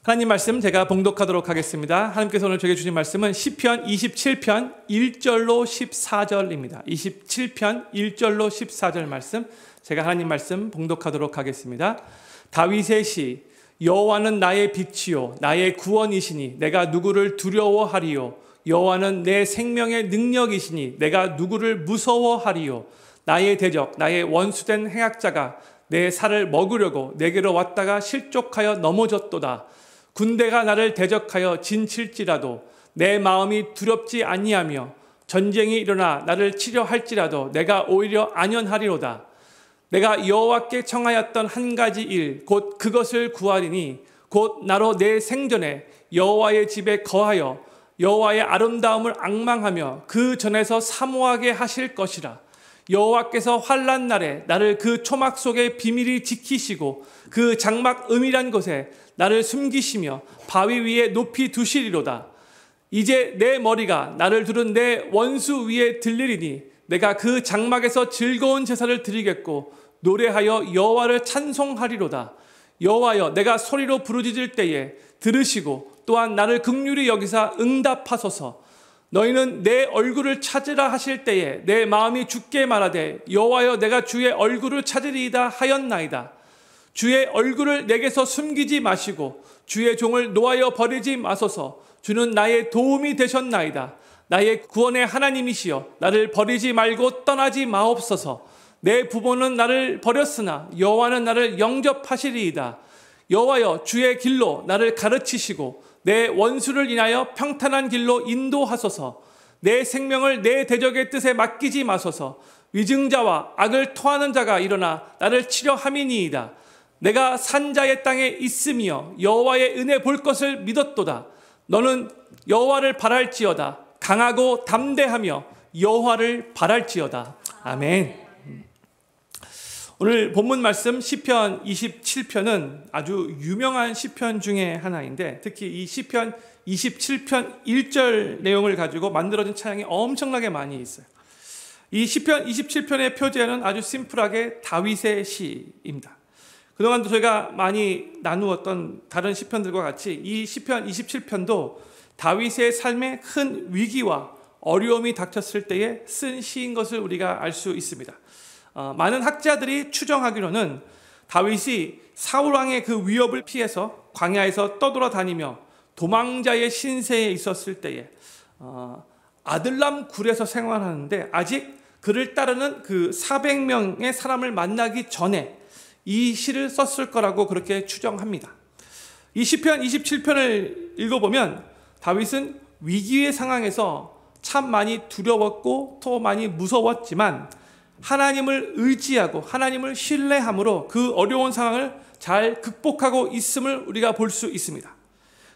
하나님 말씀 제가 봉독하도록 하겠습니다. 하나님께서 오늘 저에게 주신 말씀은 시편 27편 1절로 14절입니다. 27편 1절로 14절 말씀, 제가 하나님 말씀 봉독하도록 하겠습니다. 다윗의 시. 여호와는 나의 빛이요 나의 구원이시니 내가 누구를 두려워하리요. 여호와는 내 생명의 능력이시니 내가 누구를 무서워하리요. 나의 대적 나의 원수된 행악자가 내 살을 먹으려고 내게로 왔다가 실족하여 넘어졌도다. 군대가 나를 대적하여 진칠지라도 내 마음이 두렵지 아니하며 전쟁이 일어나 나를 치려할지라도 내가 오히려 안연하리로다. 내가 여호와께 청하였던 한 가지 일 곧 그것을 구하리니 곧 나로 내 생전에 여호와의 집에 거하여 여호와의 아름다움을 앙망하며 그 전에서 사모하게 하실 것이라. 여호와께서 환난 날에 나를 그 초막 속에 비밀히 지키시고 그 장막 은밀한 곳에 나를 숨기시며 바위 위에 높이 두시리로다. 이제 내 머리가 나를 두른 내 원수 위에 들리리니 내가 그 장막에서 즐거운 제사를 드리겠고 노래하여 여호와를 찬송하리로다. 여호와여, 내가 소리로 부르짖을 때에 들으시고 또한 나를 긍휼히 여기사 응답하소서. 너희는 내 얼굴을 찾으라 하실 때에 내 마음이 주께 말하되 여호와여, 내가 주의 얼굴을 찾으리이다 하였나이다. 주의 얼굴을 내게서 숨기지 마시고 주의 종을 노하여 버리지 마소서. 주는 나의 도움이 되셨나이다. 나의 구원의 하나님이시여, 나를 버리지 말고 떠나지 마옵소서. 내 부모는 나를 버렸으나 여호와는 나를 영접하시리이다. 여호와여, 주의 길로 나를 가르치시고 내 원수를 인하여 평탄한 길로 인도하소서. 내 생명을 내 대적의 뜻에 맡기지 마소서. 위증자와 악을 토하는 자가 일어나 나를 치려함이니이다. 내가 산자의 땅에 있으며 여호와의 은혜 볼 것을 믿었도다. 너는 여호와를 바랄지어다. 강하고 담대하며 여호와를 바랄지어다. 아멘. 오늘 본문 말씀 시편 27편은 아주 유명한 시편 중에 하나인데, 특히 이 시편 27편 1절 내용을 가지고 만들어진 찬양이 엄청나게 많이 있어요. 이 시편 27편의 표제는 아주 심플하게 다윗의 시입니다. 그동안도 저희가 많이 나누었던 다른 시편들과 같이 이 시편 27편도 다윗의 삶에 큰 위기와 어려움이 닥쳤을 때에 쓴 시인 것을 우리가 알 수 있습니다. 많은 학자들이 추정하기로는 다윗이 사울왕의 그 위협을 피해서 광야에서 떠돌아다니며 도망자의 신세에 있었을 때에 아들람 굴에서 생활하는데 아직 그를 따르는 그 400명의 사람을 만나기 전에 이 시를 썼을 거라고 그렇게 추정합니다. 이 시편 27편을 읽어보면 다윗은 위기의 상황에서 참 많이 두려웠고 또 많이 무서웠지만 하나님을 의지하고 하나님을 신뢰함으로 그 어려운 상황을 잘 극복하고 있음을 우리가 볼 수 있습니다.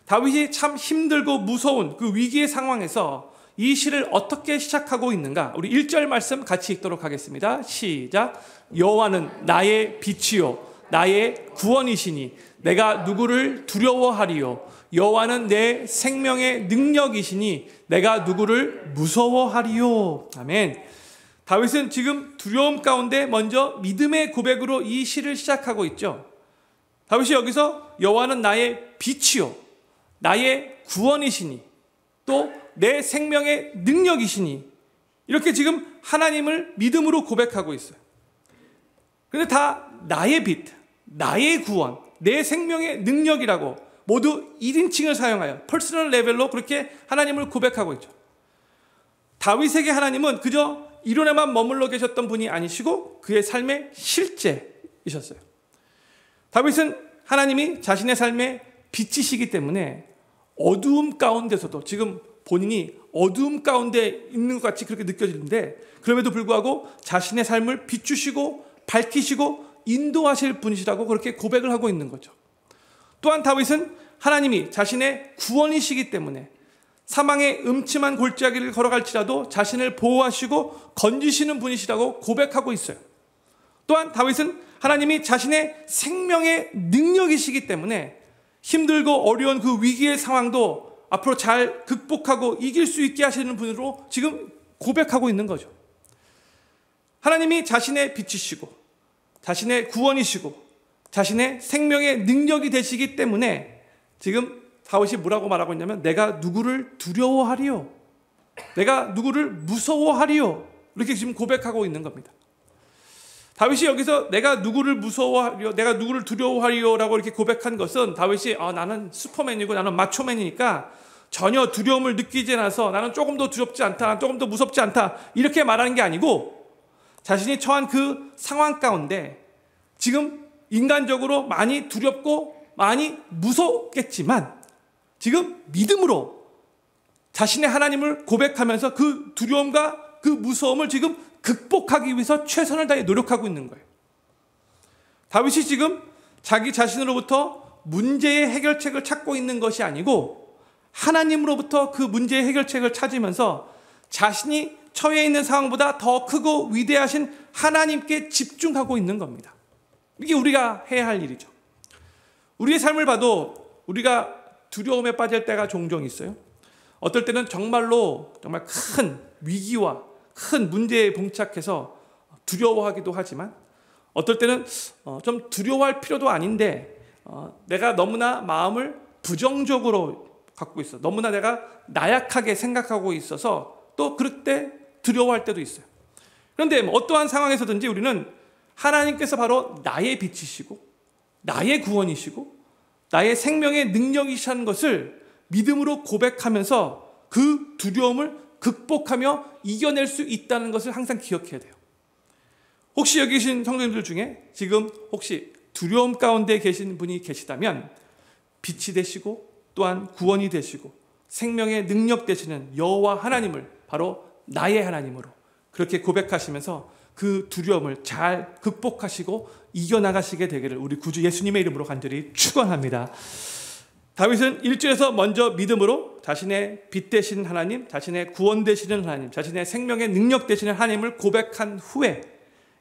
다윗이 참 힘들고 무서운 그 위기의 상황에서 이 시를 어떻게 시작하고 있는가? 우리 1절 말씀 같이 읽도록 하겠습니다. 시작. 여호와는 나의 빛이요 나의 구원이시니 내가 누구를 두려워하리요. 여호와는 내 생명의 능력이시니 내가 누구를 무서워하리요. 아멘. 다윗은 지금 두려움 가운데 먼저 믿음의 고백으로 이 시를 시작하고 있죠. 다윗이 여기서 여호와는 나의 빛이요 나의 구원이시니 또 내 생명의 능력이시니 이렇게 지금 하나님을 믿음으로 고백하고 있어요. 그런데 다 나의 빛, 나의 구원, 내 생명의 능력이라고 모두 1인칭을 사용하여 퍼스널 레벨로 그렇게 하나님을 고백하고 있죠. 다윗에게 하나님은 그저 이론에만 머물러 계셨던 분이 아니시고 그의 삶의 실제이셨어요. 다윗은 하나님이 자신의 삶의 빛이시기 때문에 어두움 가운데서도 지금 본인이 어두움 가운데 있는 것 같이 그렇게 느껴지는데 그럼에도 불구하고 자신의 삶을 비추시고 밝히시고 인도하실 분이시라고 그렇게 고백을 하고 있는 거죠. 또한 다윗은 하나님이 자신의 구원이시기 때문에 사망의 음침한 골짜기를 걸어갈지라도 자신을 보호하시고 건지시는 분이시라고 고백하고 있어요. 또한 다윗은 하나님이 자신의 생명의 능력이시기 때문에 힘들고 어려운 그 위기의 상황도 앞으로 잘 극복하고 이길 수 있게 하시는 분으로 지금 고백하고 있는 거죠. 하나님이 자신의 빛이시고 자신의 구원이시고 자신의 생명의 능력이 되시기 때문에 지금 다윗이 뭐라고 말하고 있냐면 내가 누구를 두려워하리요, 내가 누구를 무서워하리요, 이렇게 지금 고백하고 있는 겁니다. 다윗이 여기서 내가 누구를 무서워하리요, 내가 누구를 두려워하리요라고 이렇게 고백한 것은 다윗이 나는 슈퍼맨이고 나는 마초맨이니까 전혀 두려움을 느끼지 않아서 나는 조금 더 두렵지 않다, 조금 더 무섭지 않다, 이렇게 말하는 게 아니고 자신이 처한 그 상황 가운데 지금 인간적으로 많이 두렵고 많이 무섭겠지만 지금 믿음으로 자신의 하나님을 고백하면서 그 두려움과 그 무서움을 지금 극복하기 위해서 최선을 다해 노력하고 있는 거예요. 다윗이 지금 자기 자신으로부터 문제의 해결책을 찾고 있는 것이 아니고 하나님으로부터 그 문제의 해결책을 찾으면서 자신이 처해 있는 상황보다 더 크고 위대하신 하나님께 집중하고 있는 겁니다. 이게 우리가 해야 할 일이죠. 우리의 삶을 봐도 우리가 두려움에 빠질 때가 종종 있어요. 어떨 때는 정말 큰 위기와 큰 문제에 봉착해서 두려워하기도 하지만 어떨 때는 좀 두려워할 필요도 아닌데 내가 너무나 마음을 부정적으로 갖고 있어, 너무나 내가 나약하게 생각하고 있어서 또 그럴 때 두려워할 때도 있어요. 그런데 어떠한 상황에서든지 우리는 하나님께서 바로 나의 빛이시고 나의 구원이시고 나의 생명의 능력이시라는 것을 믿음으로 고백하면서 그 두려움을 극복하며 이겨낼 수 있다는 것을 항상 기억해야 돼요. 혹시 여기 계신 성도님들 중에 지금 혹시 두려움 가운데 계신 분이 계시다면 빛이 되시고 또한 구원이 되시고 생명의 능력 되시는 여호와 하나님을 바로 나의 하나님으로 그렇게 고백하시면서 그 두려움을 잘 극복하시고 이겨나가시게 되기를 우리 구주 예수님의 이름으로 간절히 축원합니다. 다윗은 1절에서 먼저 믿음으로 자신의 빛 되시는 하나님, 자신의 구원 되시는 하나님, 자신의 생명의 능력 되시는 하나님을 고백한 후에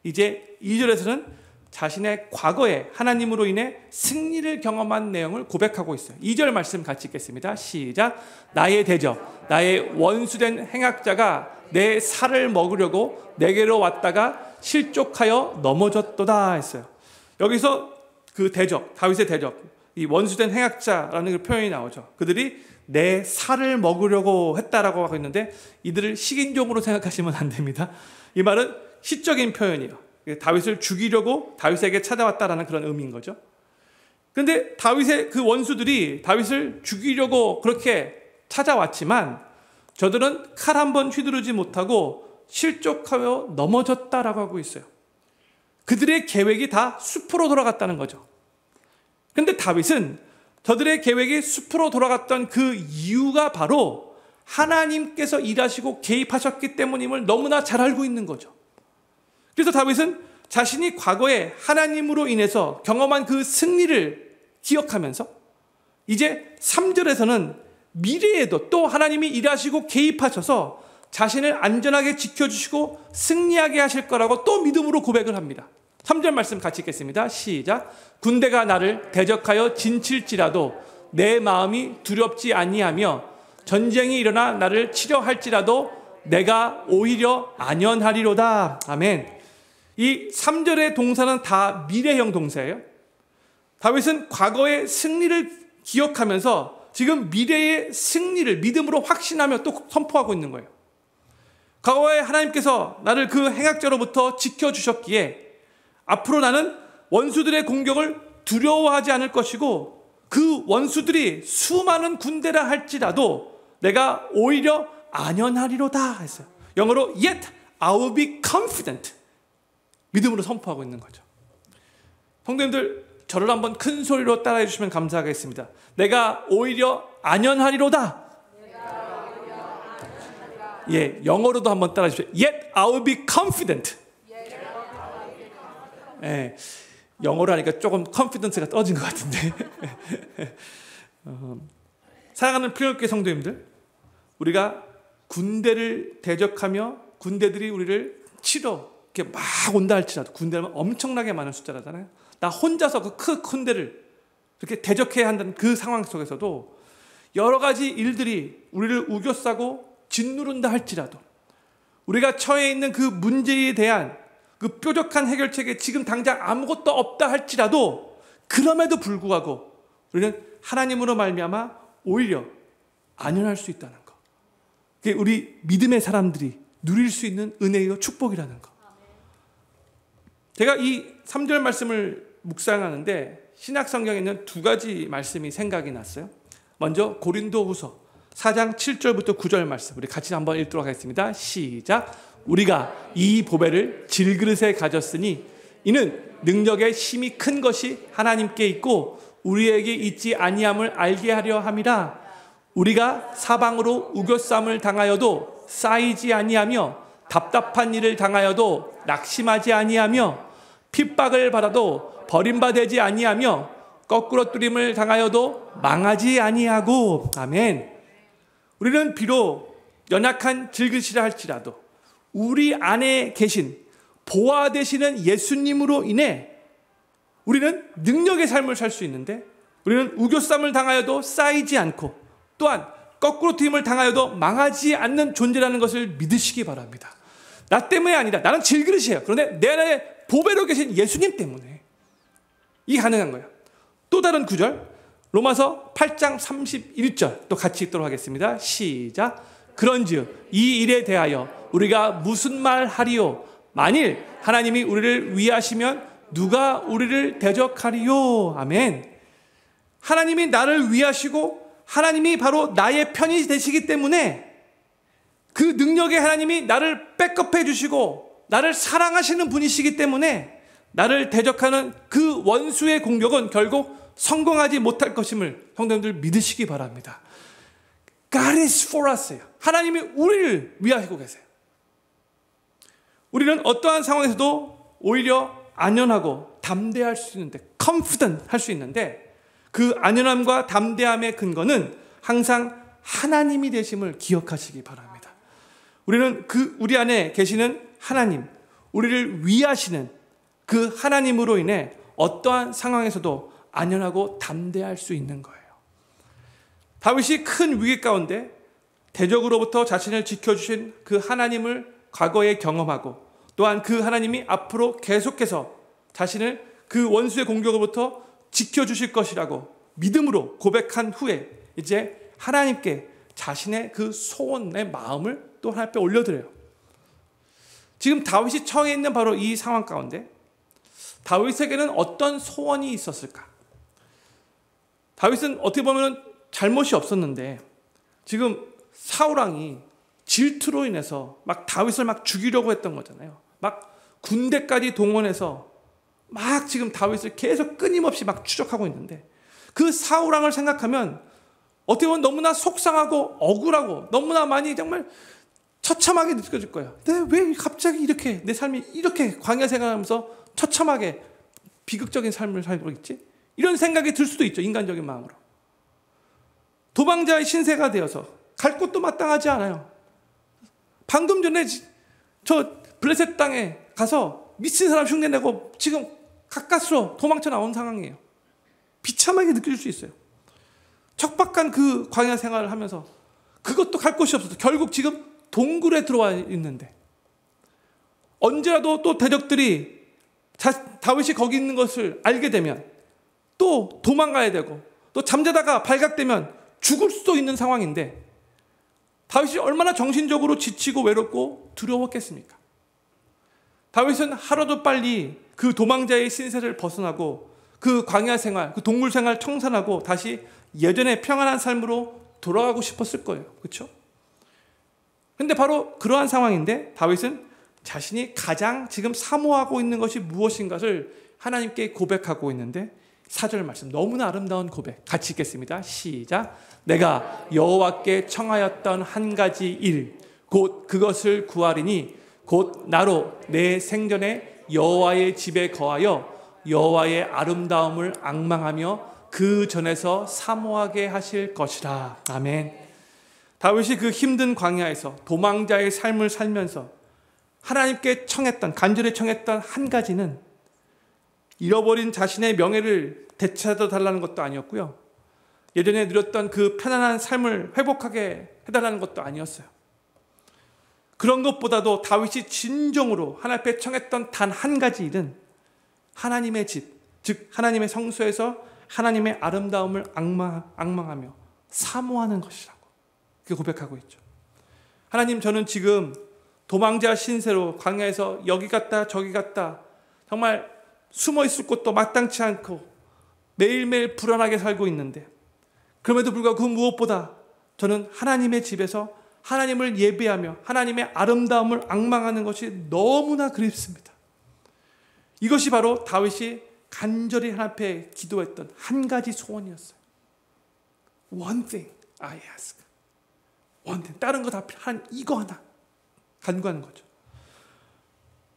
이제 2절에서는 자신의 과거에 하나님으로 인해 승리를 경험한 내용을 고백하고 있어요. 2절 말씀 같이 읽겠습니다. 시작. 나의 대적, 나의 원수된 행악자가 내 살을 먹으려고 내게로 왔다가 실족하여 넘어졌도다 했어요. 여기서 그 대적, 다윗의 대적, 이 원수된 행악자라는 그 표현이 나오죠. 그들이 내 살을 먹으려고 했다라고 하고 있는데 이들을 식인종으로 생각하시면 안 됩니다. 이 말은 시적인 표현이에요. 다윗을 죽이려고 다윗에게 찾아왔다라는 그런 의미인 거죠. 그런데 다윗의 그 원수들이 다윗을 죽이려고 그렇게 찾아왔지만 저들은 칼 한 번 휘두르지 못하고 실족하여 넘어졌다라고 하고 있어요. 그들의 계획이 다 숲으로 돌아갔다는 거죠. 그런데 다윗은 저들의 계획이 숲으로 돌아갔던 그 이유가 바로 하나님께서 일하시고 개입하셨기 때문임을 너무나 잘 알고 있는 거죠. 그래서 다윗은 자신이 과거에 하나님으로 인해서 경험한 그 승리를 기억하면서 이제 3절에서는 미래에도 또 하나님이 일하시고 개입하셔서 자신을 안전하게 지켜주시고 승리하게 하실 거라고 또 믿음으로 고백을 합니다. 3절 말씀 같이 읽겠습니다. 시작. 군대가 나를 대적하여 진칠지라도 내 마음이 두렵지 아니하며 전쟁이 일어나 나를 치려 할지라도 내가 오히려 안연하리로다. 아멘. 이 3절의 동사는 다 미래형 동사예요. 다윗은 과거의 승리를 기억하면서 지금 미래의 승리를 믿음으로 확신하며 또 선포하고 있는 거예요. 과거에 하나님께서 나를 그 행악자로부터 지켜주셨기에 앞으로 나는 원수들의 공격을 두려워하지 않을 것이고 그 원수들이 수많은 군대라 할지라도 내가 오히려 안연하리로다 했어요. 영어로 yet I will be confident. 믿음으로 선포하고 있는 거죠. 성도님들 저를 한번 큰 소리로 따라해 주시면 감사하겠습니다. 내가 오히려 안연하리로다. 예, 영어로도 한번 따라해 주십시오. Yet I will be confident. 예, 영어로 하니까 조금 컨피던스가 떨어진 것 같은데. 사랑하는 필요교회 성도님들, 우리가 군대를 대적하며 군대들이 우리를 치러 이렇게 막 온다 할지라도, 군대는 엄청나게 많은 숫자라잖아요. 나 혼자서 그 큰 군대를 이렇게 대적해야 한다는 그 상황 속에서도 여러 가지 일들이 우리를 우겨싸고 짓누른다 할지라도 우리가 처해 있는 그 문제에 대한 그 뾰족한 해결책에 지금 당장 아무것도 없다 할지라도 그럼에도 불구하고 우리는 하나님으로 말미암아 오히려 안연할 수 있다는 것. 그게 우리 믿음의 사람들이 누릴 수 있는 은혜요 축복이라는 것. 제가 이 3절 말씀을 묵상하는데 신약성경에는 두 가지 말씀이 생각이 났어요. 먼저 고린도후서 4장 7절부터 9절 말씀 우리 같이 한번 읽도록 하겠습니다. 시작. 우리가 이 보배를 질그릇에 가졌으니 이는 능력의 힘이 큰 것이 하나님께 있고 우리에게 있지 아니함을 알게 하려 함이라. 우리가 사방으로 우겨쌈을 당하여도 쌓이지 아니하며 답답한 일을 당하여도 낙심하지 아니하며 핍박을 받아도 버림받지 아니하며 거꾸로 뚫림을 당하여도 망하지 아니하고. 아멘. 우리는 비록 연약한 질그릇이라 할지라도 우리 안에 계신 보화 되시는 예수님으로 인해 우리는 능력의 삶을 살 수 있는데 우리는 우겨쌈을 당하여도 쌓이지 않고 또한 거꾸로 튀김을 당하여도 망하지 않는 존재라는 것을 믿으시기 바랍니다. 나 때문에 아니라 나는 질그릇이에요. 그런데 내 안에 보배로 계신 예수님 때문에 이게 가능한 거예요. 또 다른 구절 로마서 8장 31절 또 같이 읽도록 하겠습니다. 시작. 그런즉 이 일에 대하여 우리가 무슨 말 하리요? 만일 하나님이 우리를 위하시면 누가 우리를 대적하리요? 아멘. 하나님이 나를 위하시고 하나님이 바로 나의 편이 되시기 때문에 그 능력의 하나님이 나를 백업해 주시고 나를 사랑하시는 분이시기 때문에 나를 대적하는 그 원수의 공격은 결국 성공하지 못할 것임을 성도님들 믿으시기 바랍니다. God is for us예요. 하나님이 우리를 위하시고 계세요. 우리는 어떠한 상황에서도 오히려 안연하고 담대할 수 있는데 confident 할 수 있는데 그 안연함과 담대함의 근거는 항상 하나님이 되심을 기억하시기 바랍니다. 우리는 우리 안에 계시는 하나님, 우리를 위하시는 그 하나님으로 인해 어떠한 상황에서도 안연하고 담대할 수 있는 거예요. 다윗이 큰 위기 가운데 대적으로부터 자신을 지켜주신 그 하나님을 과거에 경험하고 또한 그 하나님이 앞으로 계속해서 자신을 그 원수의 공격으로부터 지켜주실 것이라고 믿음으로 고백한 후에 이제 하나님께 자신의 그 소원의 마음을 또 하나님 앞에 올려드려요. 지금 다윗이 처해 있는 바로 이 상황 가운데 다윗에게는 어떤 소원이 있었을까? 다윗은 어떻게 보면 잘못이 없었는데 지금 사울왕이 질투로 인해서 막 다윗을 막 죽이려고 했던 거잖아요. 막 군대까지 동원해서 막 지금 다윗을 계속 끊임없이 막 추적하고 있는데 그 사울왕을 생각하면 어떻게 보면 너무나 속상하고 억울하고 너무나 많이 정말 처참하게 느껴질 거예요. 근데 왜 갑자기 이렇게 내 삶이 이렇게 광야 생활하면서 처참하게 비극적인 삶을 살고 있지? 이런 생각이 들 수도 있죠. 인간적인 마음으로. 도망자의 신세가 되어서 갈 곳도 마땅하지 않아요. 방금 전에 저 블레셋 땅에 가서 미친 사람 흉내내고 지금 가까스로 도망쳐 나온 상황이에요. 비참하게 느낄 수 있어요. 척박한 그 광야 생활을 하면서 그것도 갈 곳이 없어서 결국 지금 동굴에 들어와 있는데 언제라도 또 대적들이 다윗이 거기 있는 것을 알게 되면 또 도망가야 되고 또 잠자다가 발각되면 죽을 수도 있는 상황인데 다윗이 얼마나 정신적으로 지치고 외롭고 두려웠겠습니까? 다윗은 하루도 빨리 그 도망자의 신세를 벗어나고 그 광야 생활, 그 동물 생활 청산하고 다시 예전의 평안한 삶으로 돌아가고 싶었을 거예요. 그렇죠? 근데 바로 그러한 상황인데 다윗은 자신이 가장 지금 사모하고 있는 것이 무엇인가를 하나님께 고백하고 있는데 4절 말씀 너무나 아름다운 고백 같이 읽겠습니다. 시작. 내가 여호와께 청하였던 한 가지 일 곧 그것을 구하리니 곧 나로 내 생전에 여호와의 집에 거하여 여호와의 아름다움을 앙망하며 그 전에서 사모하게 하실 것이라. 아멘. 다윗이 그 힘든 광야에서 도망자의 삶을 살면서 하나님께 청했던 간절히 청했던 한 가지는 잃어버린 자신의 명예를 되찾아 달라는 것도 아니었고요. 예전에 누렸던 그 편안한 삶을 회복하게 해달라는 것도 아니었어요. 그런 것보다도 다윗이 진정으로 하나님 앞에 청했던 단 한 가지 일은 하나님의 집, 즉 하나님의 성소에서 하나님의 아름다움을 앙망하며 사모하는 것이라고 그렇게 고백하고 있죠. 하나님, 저는 지금 도망자 신세로 광야에서 여기 갔다 저기 갔다 정말 숨어 있을 곳도 마땅치 않고 매일매일 불안하게 살고 있는데, 그럼에도 불구하고 그 무엇보다 저는 하나님의 집에서 하나님을 예배하며 하나님의 아름다움을 앙망하는 것이 너무나 그립습니다. 이것이 바로 다윗이 간절히 하나님 앞에 기도했던 한 가지 소원이었어요. One thing I ask. One thing. 다른 거 다 한 이거 하나 간구하는 거죠.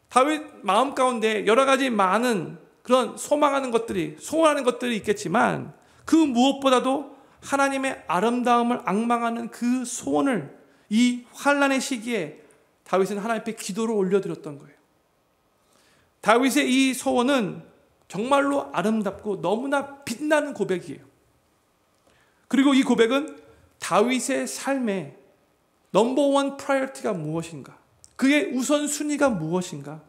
다윗 마음 가운데 여러 가지 많은 그런 소망하는 것들이, 소원하는 것들이 있겠지만 그 무엇보다도 하나님의 아름다움을 앙망하는 그 소원을 이 환난의 시기에 다윗은 하나님 앞에 기도로 올려드렸던 거예요. 다윗의 이 소원은 정말로 아름답고 너무나 빛나는 고백이에요. 그리고 이 고백은 다윗의 삶의 넘버원 프라이어티가 무엇인가, 그의 우선순위가 무엇인가,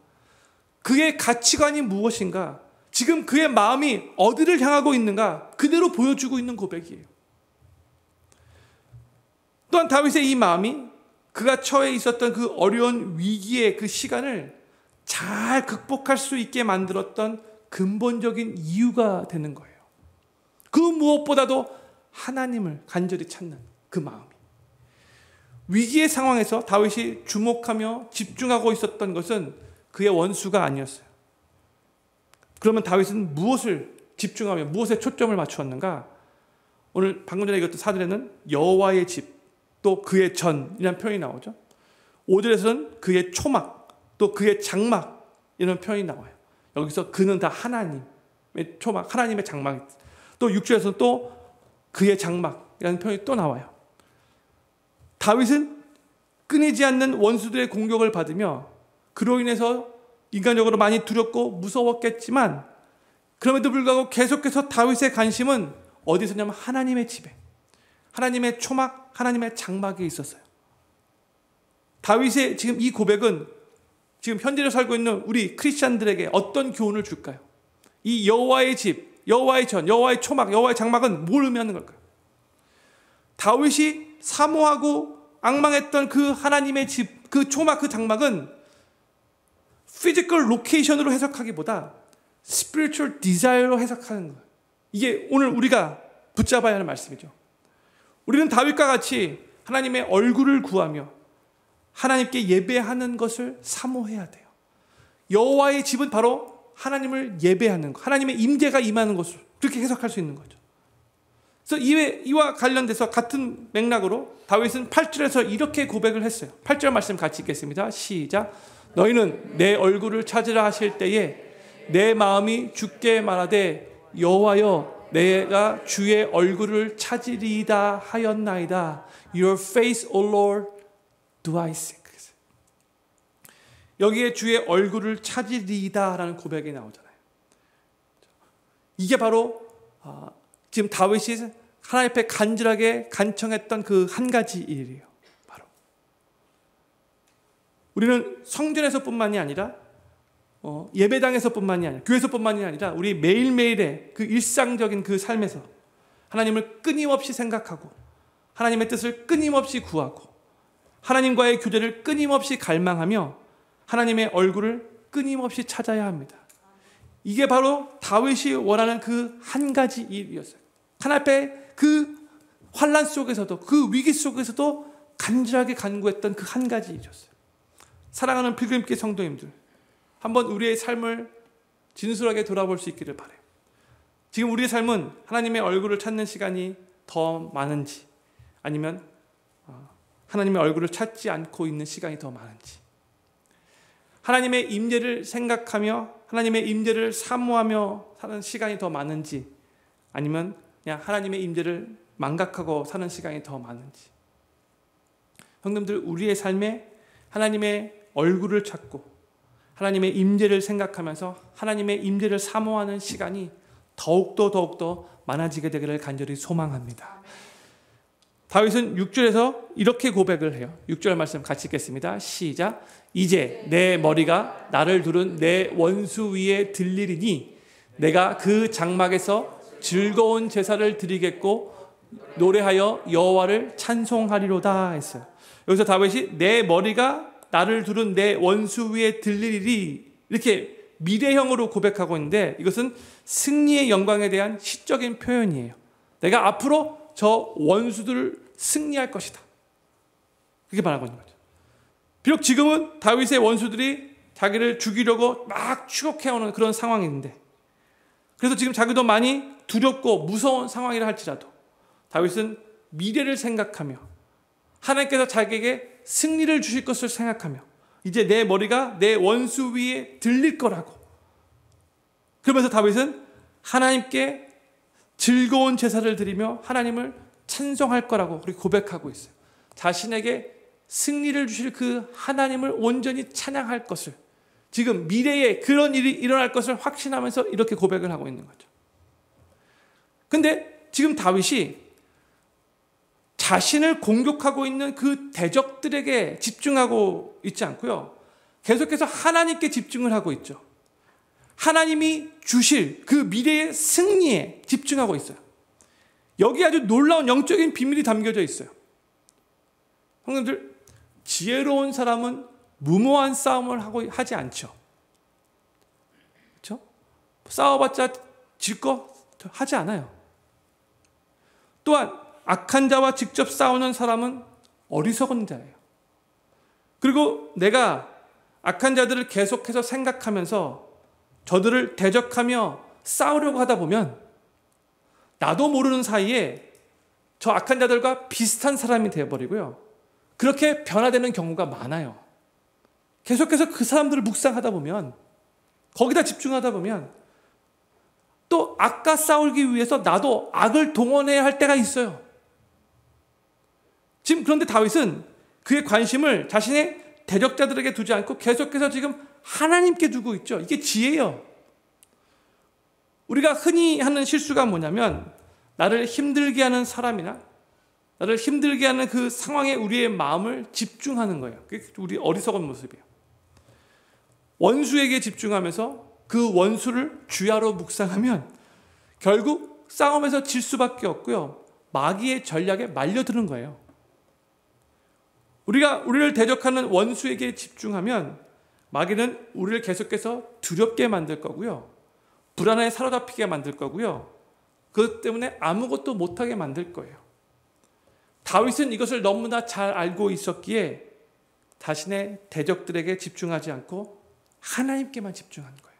그의 가치관이 무엇인가, 지금 그의 마음이 어디를 향하고 있는가 그대로 보여주고 있는 고백이에요. 또한 다윗의 이 마음이 그가 처해 있었던 그 어려운 위기의 그 시간을 잘 극복할 수 있게 만들었던 근본적인 이유가 되는 거예요. 그 무엇보다도 하나님을 간절히 찾는 그 마음이, 위기의 상황에서 다윗이 주목하며 집중하고 있었던 것은 그의 원수가 아니었어요. 그러면 다윗은 무엇을 집중하며 무엇에 초점을 맞추었는가? 오늘 방금 전에 읽었던 사절에는 여호와의 집, 또 그의 전이라는 표현이 나오죠. 5절에서는 그의 초막, 또 그의 장막 이런 표현이 나와요. 여기서 그는 다 하나님의 초막, 하나님의 장막. 또 6절에서는 또 그의 장막이라는 표현이 또 나와요. 다윗은 끊이지 않는 원수들의 공격을 받으며 그로 인해서 인간적으로 많이 두렵고 무서웠겠지만, 그럼에도 불구하고 계속해서 다윗의 관심은 어디서 냐면 하나님의 집에, 하나님의 초막, 하나님의 장막에 있었어요. 다윗의 지금 이 고백은 지금 현재로 살고 있는 우리 크리스찬들에게 어떤 교훈을 줄까요? 이 여호와의 집, 여호와의 전, 여호와의 초막, 여호와의 장막은 뭘 의미하는 걸까요? 다윗이 사모하고 앙망했던 그 하나님의 집, 그 초막, 그 장막은 피지컬 로케이션으로 해석하기보다 스피리추얼 디자이어로 해석하는 거예요. 이게 오늘 우리가 붙잡아야 하는 말씀이죠. 우리는 다윗과 같이 하나님의 얼굴을 구하며 하나님께 예배하는 것을 사모해야 돼요. 여호와의 집은 바로 하나님을 예배하는 것, 하나님의 임재가 임하는 것을 그렇게 해석할 수 있는 거죠. 그래서 이와 관련돼서 같은 맥락으로 다윗은 8절에서 이렇게 고백을 했어요. 8절 말씀 같이 읽겠습니다. 시작. 너희는 내 얼굴을 찾으라 하실 때에 내 마음이 주께 말하되 여호와여 내가 주의 얼굴을 찾으리이다 하였나이다. Your face, O Lord, do I seek. 여기에 주의 얼굴을 찾으리이다 라는 고백이 나오잖아요. 이게 바로 지금 다윗이 하나님 앞에 간절하게 간청했던 그 한 가지 일이에요. 바로 우리는 성전에서뿐만이 아니라 예배당에서뿐만이 아니라 교회에서뿐만이 아니라 우리 매일매일의 그 일상적인 그 삶에서 하나님을 끊임없이 생각하고 하나님의 뜻을 끊임없이 구하고 하나님과의 교제를 끊임없이 갈망하며 하나님의 얼굴을 끊임없이 찾아야 합니다. 이게 바로 다윗이 원하는 그 한 가지 일이었어요. 하나님 앞에 그 환난 속에서도 그 위기 속에서도 간절하게 간구했던 그 한 가지 일이었어요. 사랑하는 필그림길 성도님들, 한번 우리의 삶을 진솔하게 돌아볼 수 있기를 바라요. 지금 우리의 삶은 하나님의 얼굴을 찾는 시간이 더 많은지 아니면 하나님의 얼굴을 찾지 않고 있는 시간이 더 많은지, 하나님의 임재를 생각하며 하나님의 임재를 사모하며 사는 시간이 더 많은지 아니면 그냥 하나님의 임재를 망각하고 사는 시간이 더 많은지, 형님들, 우리의 삶에 하나님의 얼굴을 찾고 하나님의 임재를 생각하면서 하나님의 임재를 사모하는 시간이 더욱더 많아지게 되기를 간절히 소망합니다. 다윗은 6절에서 이렇게 고백을 해요. 6절 말씀 같이 읽겠습니다. 시작. 이제 내 머리가 나를 두른 내 원수 위에 들리리니 내가 그 장막에서 즐거운 제사를 드리겠고 노래하여 여호와를 찬송하리로다 했어요. 여기서 다윗이 내 머리가 나를 두른 내 원수 위에 들리리 이렇게 미래형으로 고백하고 있는데 이것은 승리의 영광에 대한 시적인 표현이에요. 내가 앞으로 저 원수들을 승리할 것이다. 그렇게 말하고 있는 거죠. 비록 지금은 다윗의 원수들이 자기를 죽이려고 막 추격해오는 그런 상황인데 그래서 지금 자기도 많이 두렵고 무서운 상황이라 할지라도 다윗은 미래를 생각하며 하나님께서 자기에게 승리를 주실 것을 생각하며 이제 내 머리가 내 원수 위에 들릴 거라고 그러면서 다윗은 하나님께 즐거운 제사를 드리며 하나님을 찬송할 거라고 그렇게 고백하고 있어요. 자신에게 승리를 주실 그 하나님을 온전히 찬양할 것을 지금 미래에 그런 일이 일어날 것을 확신하면서 이렇게 고백을 하고 있는 거죠. 근데 지금 다윗이 자신을 공격하고 있는 그 대적들에게 집중하고 있지 않고요. 계속해서 하나님께 집중을 하고 있죠. 하나님이 주실 그 미래의 승리에 집중하고 있어요. 여기 아주 놀라운 영적인 비밀이 담겨져 있어요. 형님들, 지혜로운 사람은 무모한 싸움을 하지 않죠. 그렇죠? 싸워봤자 질 거 하지 않아요. 또한 악한 자와 직접 싸우는 사람은 어리석은 자예요. 그리고 내가 악한 자들을 계속해서 생각하면서 저들을 대적하며 싸우려고 하다 보면 나도 모르는 사이에 저 악한 자들과 비슷한 사람이 되어버리고요. 그렇게 변화되는 경우가 많아요. 계속해서 그 사람들을 묵상하다 보면 거기다 집중하다 보면 또 악과 싸우기 위해서 나도 악을 동원해야 할 때가 있어요. 지금 그런데 다윗은 그의 관심을 자신의 대적자들에게 두지 않고 계속해서 지금 하나님께 두고 있죠. 이게 지혜예요. 우리가 흔히 하는 실수가 뭐냐면 나를 힘들게 하는 사람이나 나를 힘들게 하는 그 상황에 우리의 마음을 집중하는 거예요. 그게 우리 어리석은 모습이에요. 원수에게 집중하면서 그 원수를 주야로 묵상하면 결국 싸움에서 질 수밖에 없고요. 마귀의 전략에 말려드는 거예요. 우리가 우리를 대적하는 원수에게 집중하면 마귀는 우리를 계속해서 두렵게 만들 거고요. 불안에 사로잡히게 만들 거고요. 그것 때문에 아무것도 못하게 만들 거예요. 다윗은 이것을 너무나 잘 알고 있었기에 자신의 대적들에게 집중하지 않고 하나님께만 집중한 거예요.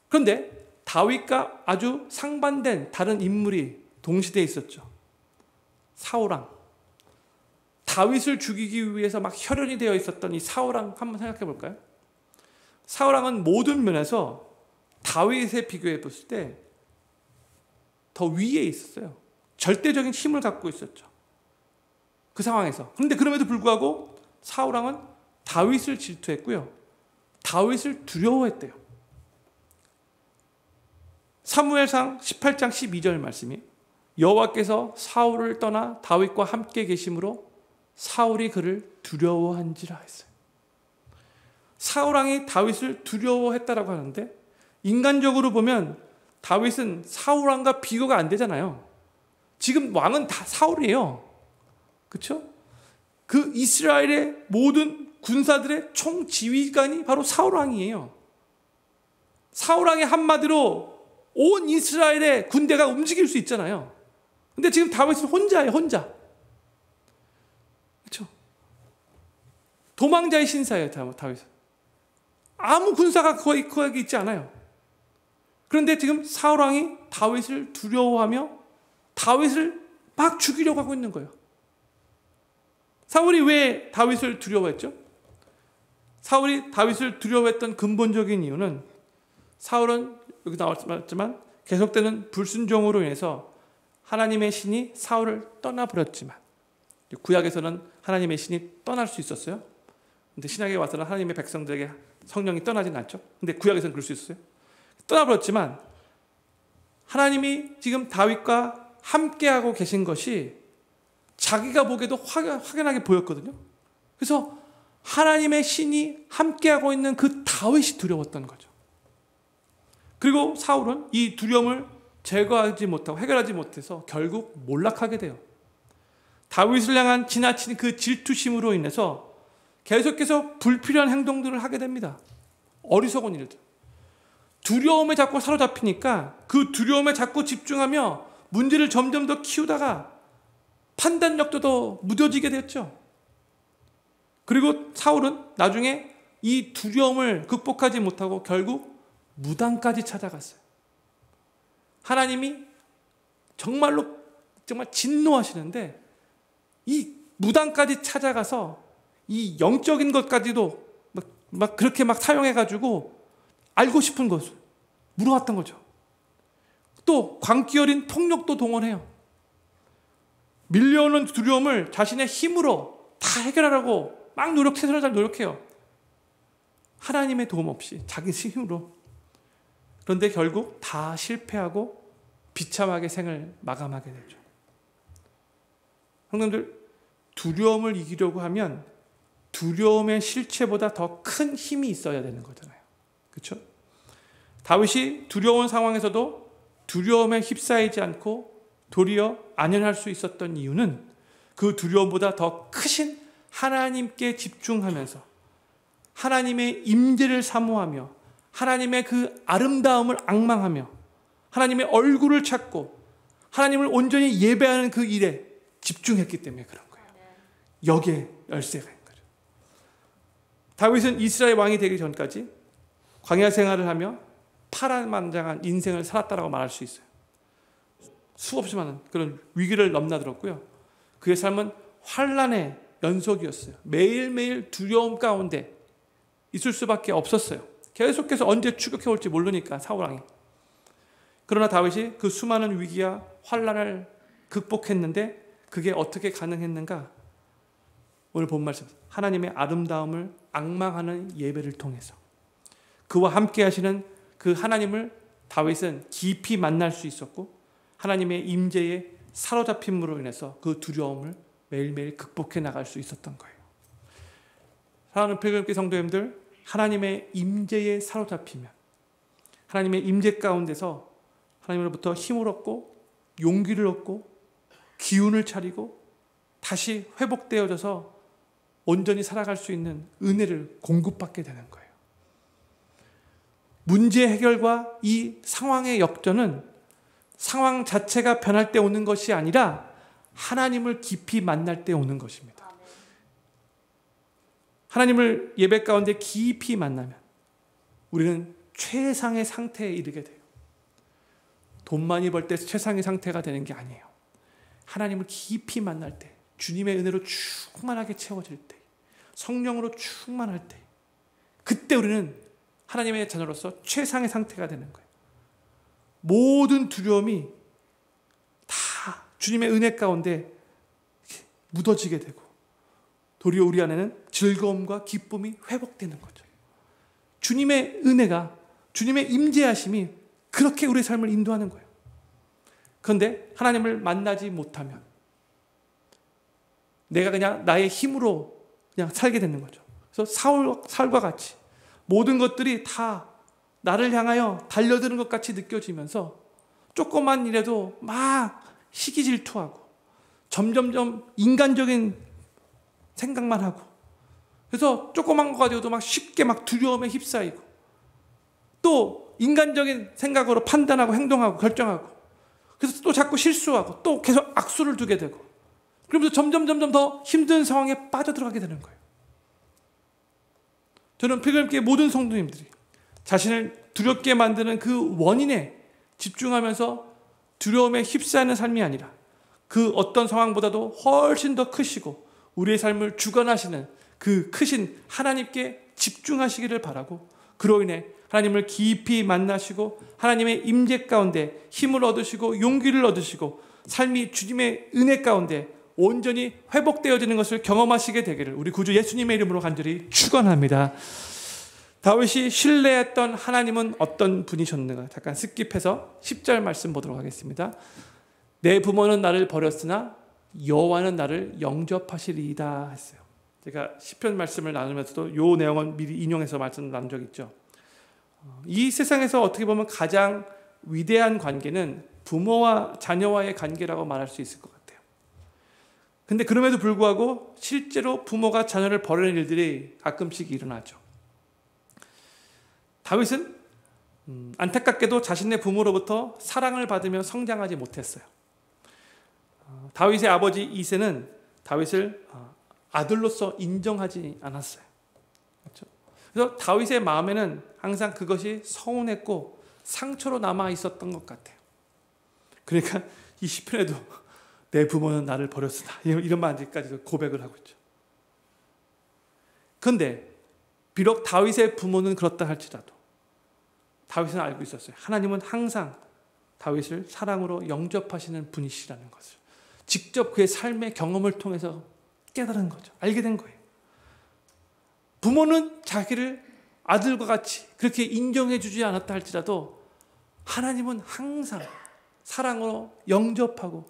그런데 다윗과 아주 상반된 다른 인물이 동시대에 있었죠. 사울왕. 다윗을 죽이기 위해서 막 혈연이 되어 있었던 이 사울왕 한번 생각해 볼까요? 사울왕은 모든 면에서 다윗에 비교해 봤을 때 더 위에 있었어요. 절대적인 힘을 갖고 있었죠. 그 상황에서. 그런데 그럼에도 불구하고 사울왕은 다윗을 질투했고요. 다윗을 두려워했대요. 사무엘상 18장 12절 말씀이 여호와께서 사울을 떠나 다윗과 함께 계심으로 사울이 그를 두려워한지라 했어요. 사울왕이 다윗을 두려워했다라고 하는데 인간적으로 보면 다윗은 사울왕과 비교가 안 되잖아요. 지금 왕은 다 사울이에요. 그렇죠? 그 이스라엘의 모든 군사들의 총지휘관이 바로 사울왕이에요. 사울왕의 한마디로 온 이스라엘의 군대가 움직일 수 있잖아요. 근데 지금 다윗은 혼자예요. 혼자. 그렇죠? 도망자의 신사예요. 다윗은. 아무 군사가 거기 있지 않아요. 그런데 지금 사울왕이 다윗을 두려워하며 다윗을 막 죽이려고 하고 있는 거예요. 사울이 왜 다윗을 두려워했죠? 사울이 다윗을 두려워했던 근본적인 이유는 사울은 여기 나왔지만 계속되는 불순종으로 인해서 하나님의 신이 사울을 떠나버렸지만 구약에서는 하나님의 신이 떠날 수 있었어요. 근데 신약에 와서는 하나님의 백성들에게 성령이 떠나진 않죠. 근데 구약에서는 그럴 수 있었어요. 떠나버렸지만 하나님이 지금 다윗과 함께하고 계신 것이 자기가 보기에도 확연하게 보였거든요. 그래서 하나님의 신이 함께하고 있는 그 다윗이 두려웠던 거죠. 그리고 사울은 이 두려움을 제거하지 못하고 해결하지 못해서 결국 몰락하게 돼요. 다윗을 향한 지나친 그 질투심으로 인해서 계속해서 불필요한 행동들을 하게 됩니다. 어리석은 일들. 두려움에 자꾸 사로잡히니까 그 두려움에 자꾸 집중하며 문제를 점점 더 키우다가 판단력도 더 무뎌지게 됐죠. 그리고 사울은 나중에 이 두려움을 극복하지 못하고 결국 무당까지 찾아갔어요. 하나님이 정말로 정말 진노하시는데 이 무당까지 찾아가서 이 영적인 것까지도 막 그렇게 막 사용해가지고 알고 싶은 것을 물어왔던 거죠. 또 광기 어린 폭력도 동원해요. 밀려오는 두려움을 자신의 힘으로 다 해결하려고 막 최선을 잘 노력해요. 하나님의 도움 없이 자기 힘으로. 그런데 결국 다 실패하고 비참하게 생을 마감하게 되죠. 형님들, 두려움을 이기려고 하면 두려움의 실체보다 더 큰 힘이 있어야 되는 거잖아요. 그렇죠? 다윗이 두려운 상황에서도 두려움에 휩싸이지 않고 도리어 안연할 수 있었던 이유는 그 두려움보다 더 크신 하나님께 집중하면서 하나님의 임재를 사모하며 하나님의 그 아름다움을 앙망하며 하나님의 얼굴을 찾고 하나님을 온전히 예배하는 그 일에 집중했기 때문에 그런 거예요. 여기에 열쇠가 있는 거죠. 다윗은 이스라엘 왕이 되기 전까지 광야 생활을 하며 파란만장한 인생을 살았다라고 말할 수 있어요. 수없이 많은 그런 위기를 넘나들었고요. 그의 삶은 환난의 연속이었어요. 매일매일 두려움 가운데 있을 수밖에 없었어요. 계속해서 언제 추격해 올지 모르니까 사울왕이. 그러나 다윗이 그 수많은 위기와 환난을 극복했는데 그게 어떻게 가능했는가? 오늘 본 말씀, 하나님의 아름다움을 앙망하는 예배를 통해서 그와 함께 하시는 그 하나님을 다윗은 깊이 만날 수 있었고 하나님의 임재에 사로잡힘으로 인해서 그 두려움을 매일매일 극복해 나갈 수 있었던 거예요. 사랑하는 필그림교회 성도님들, 하나님의 임재에 사로잡히면 하나님의 임재 가운데서 하나님으로부터 힘을 얻고 용기를 얻고 기운을 차리고 다시 회복되어져서 온전히 살아갈 수 있는 은혜를 공급받게 되는 거예요. 문제 해결과 이 상황의 역전은 상황 자체가 변할 때 오는 것이 아니라 하나님을 깊이 만날 때 오는 것입니다. 하나님을 예배 가운데 깊이 만나면 우리는 최상의 상태에 이르게 돼요. 돈 많이 벌 때 최상의 상태가 되는 게 아니에요. 하나님을 깊이 만날 때, 주님의 은혜로 충만하게 채워질 때, 성령으로 충만할 때, 그때 우리는 하나님의 자녀로서 최상의 상태가 되는 거예요. 모든 두려움이 다 주님의 은혜 가운데 묻어지게 되고 도리어 우리 안에는 즐거움과 기쁨이 회복되는 거죠. 주님의 은혜가, 주님의 임재하심이 그렇게 우리의 삶을 인도하는 거예요. 그런데 하나님을 만나지 못하면 내가 그냥 나의 힘으로 그냥 살게 되는 거죠. 그래서 사울과 같이 모든 것들이 다 나를 향하여 달려드는 것 같이 느껴지면서 조그만 일에도 막 시기 질투하고 점점점 인간적인 생각만 하고 그래서 조그만 거 가지고도 막 쉽게 막 두려움에 휩싸이고 또 인간적인 생각으로 판단하고 행동하고 결정하고 그래서 또 자꾸 실수하고 또 계속 악수를 두게 되고 그러면서 점점 더 힘든 상황에 빠져들어가게 되는 거예요. 저는 필그림교회 모든 성도님들이 자신을 두렵게 만드는 그 원인에 집중하면서 두려움에 휩싸이는 삶이 아니라 그 어떤 상황보다도 훨씬 더 크시고 우리의 삶을 주관하시는 그 크신 하나님께 집중하시기를 바라고 그로 인해 하나님을 깊이 만나시고 하나님의 임재 가운데 힘을 얻으시고 용기를 얻으시고 삶이 주님의 은혜 가운데 온전히 회복되어지는 것을 경험하시게 되기를 우리 구주 예수님의 이름으로 간절히 축원합니다. 다윗이 신뢰했던 하나님은 어떤 분이셨는가? 잠깐 스킵해서 10절 말씀 보도록 하겠습니다. 내 부모는 나를 버렸으나 여호와는 나를 영접하시리이다 했어요. 제가 시편 말씀을 나누면서도 이 내용은 미리 인용해서 말씀 나눈 적 있죠. 이 세상에서 어떻게 보면 가장 위대한 관계는 부모와 자녀와의 관계라고 말할 수 있을 것 같아요. 근데 그럼에도 불구하고 실제로 부모가 자녀를 버리는 일들이 가끔씩 일어나죠. 다윗은 안타깝게도 자신의 부모로부터 사랑을 받으며 성장하지 못했어요. 다윗의 아버지 이새는 다윗을 아들로서 인정하지 않았어요. 그렇죠? 그래서 다윗의 마음에는 항상 그것이 서운했고 상처로 남아 있었던 것 같아요. 그러니까 이 시편에도 내 부모는 나를 버렸으나 이런 말까지도 고백을 하고 있죠. 그런데 비록 다윗의 부모는 그렇다 할지라도 다윗은 알고 있었어요. 하나님은 항상 다윗을 사랑으로 영접하시는 분이시라는 것을 직접 그의 삶의 경험을 통해서 깨달은 거죠. 알게 된 거예요. 부모는 자기를 아들과 같이 그렇게 인정해 주지 않았다 할지라도 하나님은 항상 사랑으로 영접하고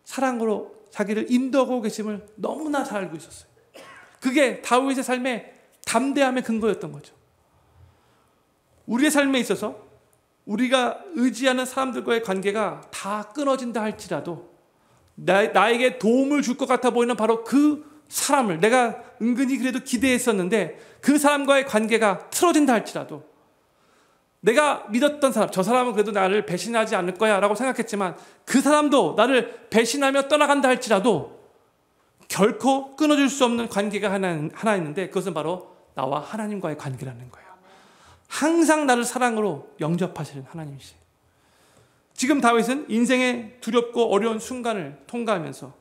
사랑으로 자기를 인도하고 계심을 너무나 잘 알고 있었어요. 그게 다윗의 삶의 담대함의 근거였던 거죠. 우리의 삶에 있어서 우리가 의지하는 사람들과의 관계가 다 끊어진다 할지라도 나에게 도움을 줄 것 같아 보이는 바로 그 사람을 내가 은근히 그래도 기대했었는데 그 사람과의 관계가 틀어진다 할지라도 내가 믿었던 사람, 저 사람은 그래도 나를 배신하지 않을 거야 라고 생각했지만 그 사람도 나를 배신하며 떠나간다 할지라도 결코 끊어질 수 없는 관계가 하나 있는데 그것은 바로 나와 하나님과의 관계라는 거예요. 항상 나를 사랑으로 영접하시는 하나님이시죠. 지금 다윗은 인생의 두렵고 어려운 순간을 통과하면서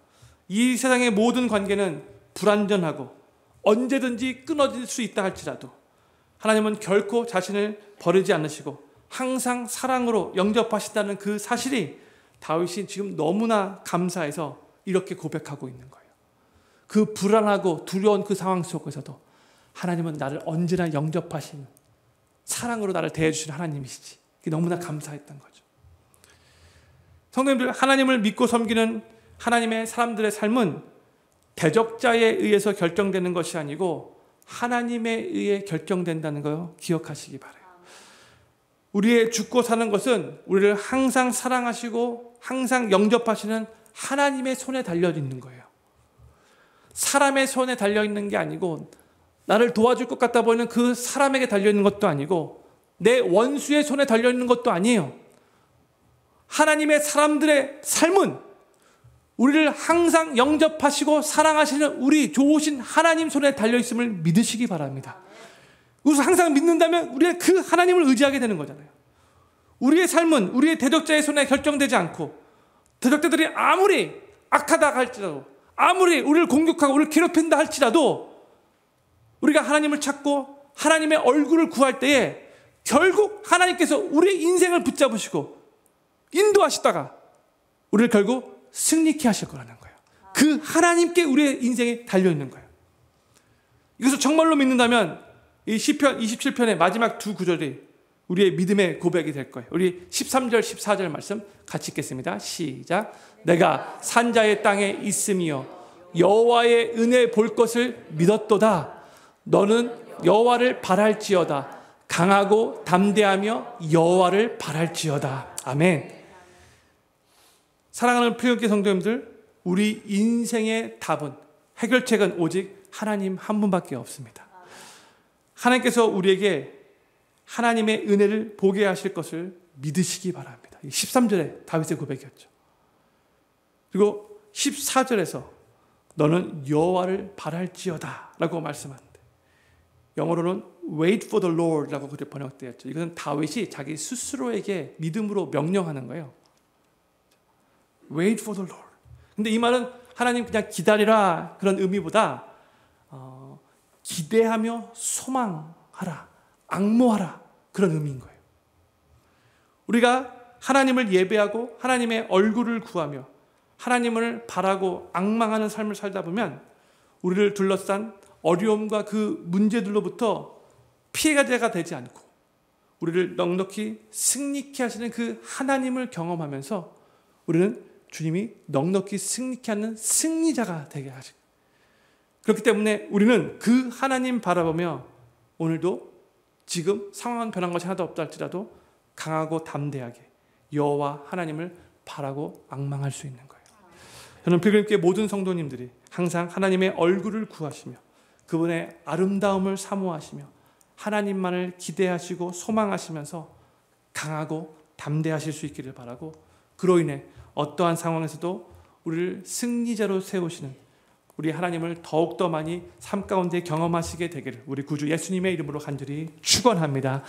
이 세상의 모든 관계는 불완전하고 언제든지 끊어질 수 있다 할지라도 하나님은 결코 자신을 버리지 않으시고 항상 사랑으로 영접하신다는 그 사실이 다윗이 지금 너무나 감사해서 이렇게 고백하고 있는 거예요. 그 불안하고 두려운 그 상황 속에서도 하나님은 나를 언제나 영접하시는 사랑으로 나를 대해주시는 하나님이시지. 그게 너무나 감사했던 거죠. 성도님들, 하나님을 믿고 섬기는 하나님의 사람들의 삶은 대적자에 의해서 결정되는 것이 아니고 하나님에 의해 결정된다는 거 기억하시기 바라요. 우리의 죽고 사는 것은 우리를 항상 사랑하시고 항상 영접하시는 하나님의 손에 달려있는 거예요. 사람의 손에 달려있는 게 아니고 나를 도와줄 것 같아 보이는 그 사람에게 달려있는 것도 아니고 내 원수의 손에 달려있는 것도 아니에요. 하나님의 사람들의 삶은 우리를 항상 영접하시고 사랑하시는 우리 좋으신 하나님 손에 달려있음을 믿으시기 바랍니다. 그래서 항상 믿는다면 우리는 그 하나님을 의지하게 되는 거잖아요. 우리의 삶은 우리의 대적자의 손에 결정되지 않고 대적자들이 아무리 악하다 할지라도 아무리 우리를 공격하고 우리를 괴롭힌다 할지라도 우리가 하나님을 찾고 하나님의 얼굴을 구할 때에 결국 하나님께서 우리의 인생을 붙잡으시고 인도하시다가 우리를 결국 승리케 하실 거라는 거예요. 그 하나님께 우리의 인생이 달려있는 거예요. 이것을 정말로 믿는다면 이 시편 27편의 마지막 두 구절이 우리의 믿음의 고백이 될 거예요. 우리 13절 14절 말씀 같이 읽겠습니다. 시작. 내가 산자의 땅에 있으며 여호와의 은혜 볼 것을 믿었도다. 너는 여호와를 바랄지어다. 강하고 담대하며 여호와를 바랄지어다. 아멘. 사랑하는 필요교회 성도님들, 우리 인생의 답은, 해결책은 오직 하나님 한 분밖에 없습니다. 하나님께서 우리에게 하나님의 은혜를 보게 하실 것을 믿으시기 바랍니다. 13절에 다윗의 고백이었죠. 그리고 14절에서 너는 여호와를 바랄지어다 라고 말씀하는데 영어로는 wait for the Lord 라고 그렇게 번역되었죠. 이것은 다윗이 자기 스스로에게 믿음으로 명령하는 거예요. wait for the Lord. 근데 이 말은 하나님 그냥 기다리라 그런 의미보다 기대하며 소망하라, 앙모하라 그런 의미인 거예요. 우리가 하나님을 예배하고 하나님의 얼굴을 구하며 하나님을 바라고 앙망하는 삶을 살다 보면 우리를 둘러싼 어려움과 그 문제들로부터 피해자가 되지 않고 우리를 넉넉히 승리케 하시는 그 하나님을 경험하면서 우리는 주님이 넉넉히 승리케 하는 승리자가 되게 하시고, 그렇기 때문에 우리는 그 하나님 바라보며 오늘도 지금 상황은 변한 것이 하나도 없다 할지라도 강하고 담대하게 여호와 하나님을 바라고 앙망할 수 있는 거예요. 저는 필그림교회 모든 성도님들이 항상 하나님의 얼굴을 구하시며 그분의 아름다움을 사모하시며 하나님만을 기대하시고 소망하시면서 강하고 담대하실 수 있기를 바라고, 그로 인해 어떠한 상황에서도 우리를 승리자로 세우시는 우리 하나님을 더욱더 많이 삶 가운데 경험하시게 되기를 우리 구주 예수님의 이름으로 간절히 축원합니다.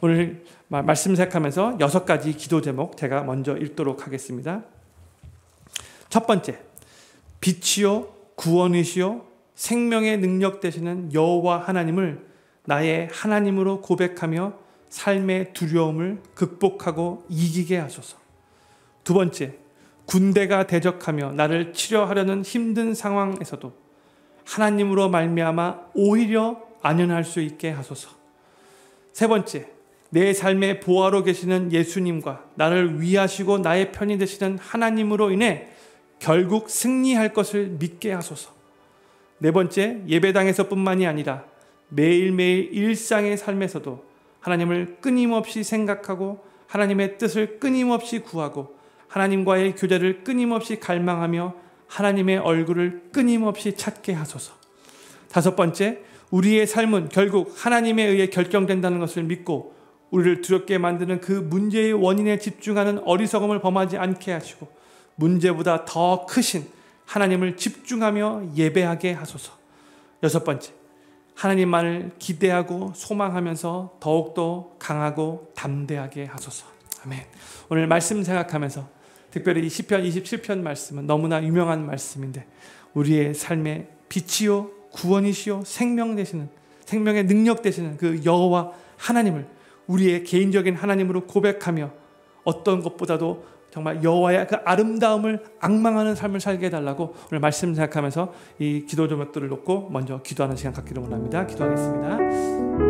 오늘 말씀 생각하면서 6가지 기도 제목 제가 먼저 읽도록 하겠습니다. 첫 번째, 빛이요 구원이시요 생명의 능력 되시는 여호와 하나님을 나의 하나님으로 고백하며 삶의 두려움을 극복하고 이기게 하소서. 두 번째, 군대가 대적하며 나를 치료하려는 힘든 상황에서도 하나님으로 말미암아 오히려 안연할 수 있게 하소서. 세 번째, 내 삶의 보화로 계시는 예수님과 나를 위하시고 나의 편이 되시는 하나님으로 인해 결국 승리할 것을 믿게 하소서. 네 번째, 예배당에서뿐만이 아니라 매일매일 일상의 삶에서도 하나님을 끊임없이 생각하고 하나님의 뜻을 끊임없이 구하고 하나님과의 교제를 끊임없이 갈망하며 하나님의 얼굴을 끊임없이 찾게 하소서. 다섯 번째, 우리의 삶은 결국 하나님에 의해 결정된다는 것을 믿고 우리를 두렵게 만드는 그 문제의 원인에 집중하는 어리석음을 범하지 않게 하시고 문제보다 더 크신 하나님을 집중하며 예배하게 하소서. 여섯 번째, 하나님만을 기대하고 소망하면서 더욱더 강하고 담대하게 하소서. 아멘. 오늘 말씀 생각하면서 특별히 이 시편 27편 말씀은 너무나 유명한 말씀인데 우리의 삶의 빛이요 구원이시요 생명 되시는, 생명의 능력 되시는 그 여호와 하나님을 우리의 개인적인 하나님으로 고백하며 어떤 것보다도 정말 여호와의 그 아름다움을 앙망하는 삶을 살게 해달라고 오늘 말씀 생각하면서 이 기도 제목들을 놓고 먼저 기도하는 시간 갖기를 원합니다. 기도하겠습니다.